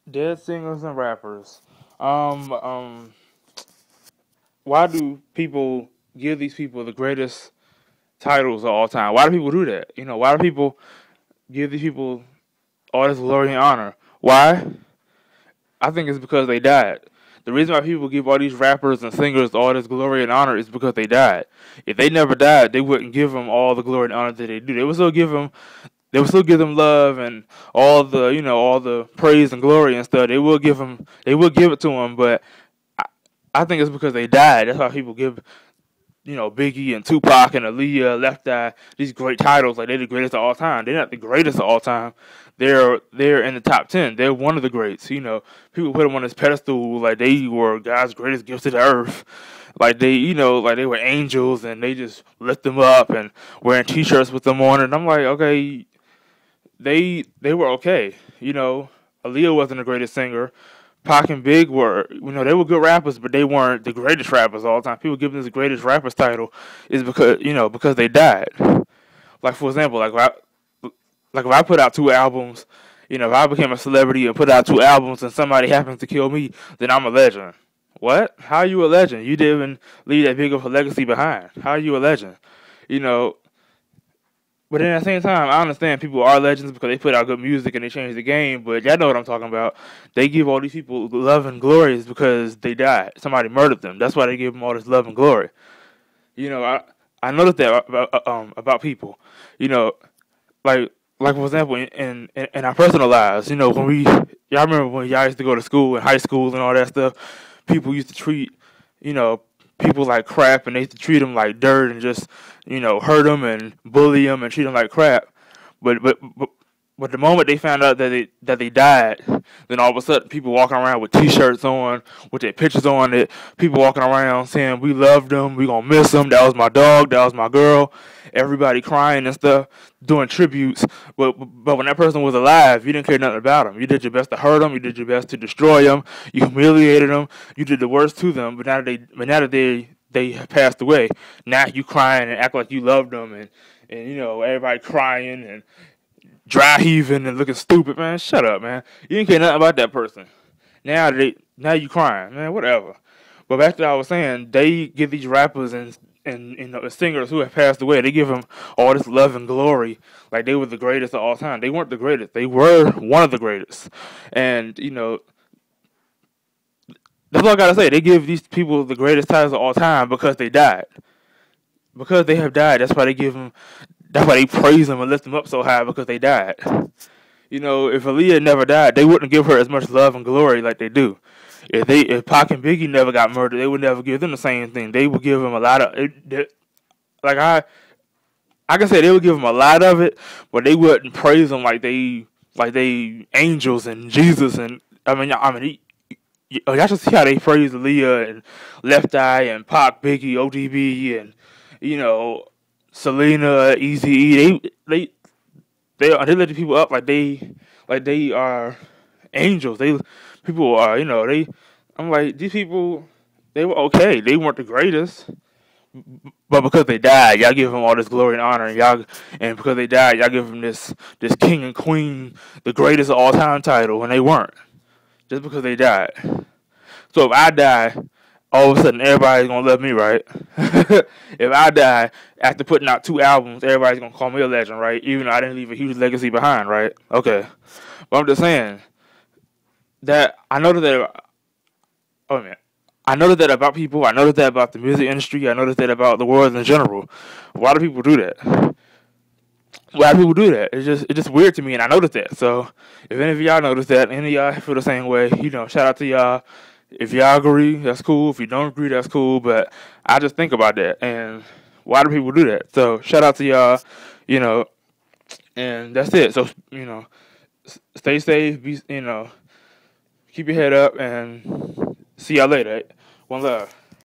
Dead singers and rappers. Um, um, why do people give these people the greatest titles of all time? Why do people do that? Why do people give these people all this glory and honor? Why? I think it's because they died. The reason why people give all these rappers and singers all this glory and honor is because they died. If they never died, they wouldn't give them all the glory and honor that they do. They would still give them love and all the praise and glory and stuff. They will give it to them, but I, I think it's because they died. That's why people give Biggie and Tupac and Aaliyah, Left Eye, these great titles, like they're the greatest of all time. They're not the greatest of all time. They're in the top 10. They're one of the greats. People put them on this pedestal like they were God's greatest gifts to the earth. Like like they were angels, and they just lift them up and wearing T-shirts with them on it. And I'm like, okay, they were okay. Aaliyah wasn't the greatest singer. Pac and Big were, they were good rappers, but they weren't the greatest rappers of all time. People giving this the greatest rappers title is because they died. Like for example, like if I put out two albums, if I became a celebrity and put out two albums and somebody happens to kill me, then I'm a legend. What? How are you a legend? You didn't leave that big of a legacy behind. How are you a legend? You know, but then at the same time, I understand people are legends because they put out good music and they change the game. But y'all know what I'm talking about. They give all these people love and glory is because they died. Somebody murdered them. That's why they give them all this love and glory. I noticed that about people. You know, like for example, in our personal lives. When y'all remember when y'all used to go to school in high school and all that stuff. People used to treat you know people like crap, and they used to treat them like dirt and just hurt them and bully them and treat them like crap. But the moment they found out that they died, then all of a sudden people walking around with T-shirts on, with their pictures on it. People walking around saying we loved them, we gonna miss them. That was my dog, that was my girl. Everybody crying and stuff, doing tributes. But when that person was alive, you didn't care nothing about them. You did your best to hurt them. You did your best to destroy them. You humiliated them. You did the worst to them. But now that they have passed away, now you crying and act like you loved them and everybody crying and dry heaving and looking stupid, man. Shut up, man. You didn't care nothing about that person. Now you crying, man. Whatever. But back to what I was saying, they give these rappers and singers who have passed away, they give them all this love and glory, like they were the greatest of all time. They weren't the greatest. They were one of the greatest, and that's all I gotta say. They give these people the greatest titles of all time because they died. Because they have died, that's why they give them. That's why they praise them and lift them up so high because they died. If Aaliyah never died, they wouldn't give her as much love and glory like they do. If Pac and Biggie never got murdered, they would never give them the same thing. They would give them a lot of like I can say they would give them a lot of it, but they wouldn't praise them like they angels and Jesus and y'all should see how they praise Aaliyah and Left Eye and Pac, Biggie, ODB and you know Selena, Easy E. They let the people up like they are angels. People are they. I'm like these people. They were okay. They weren't the greatest, but because they died, y'all give them all this glory and honor, and because they died, y'all give them this king and queen, the greatest of all time title, when they weren't. Just because they died. So if I die, all of a sudden everybody's gonna love me, right? If I die after putting out two albums, everybody's gonna call me a legend, right? Even though I didn't leave a huge legacy behind, right? Okay, but I'm just saying that I noticed that. Oh man, I noticed that about people. I noticed that about the music industry. I noticed that about the world in general. Why do people do that? Why do people do that? It's just weird to me, and I noticed that. So if any of y'all notice that, any of y'all feel the same way, shout out to y'all. If y'all agree, that's cool. If you don't agree, that's cool. But I just think about that, and why do people do that? So shout out to y'all, you know, and that's it. So stay safe. Keep your head up, and see y'all later. One love.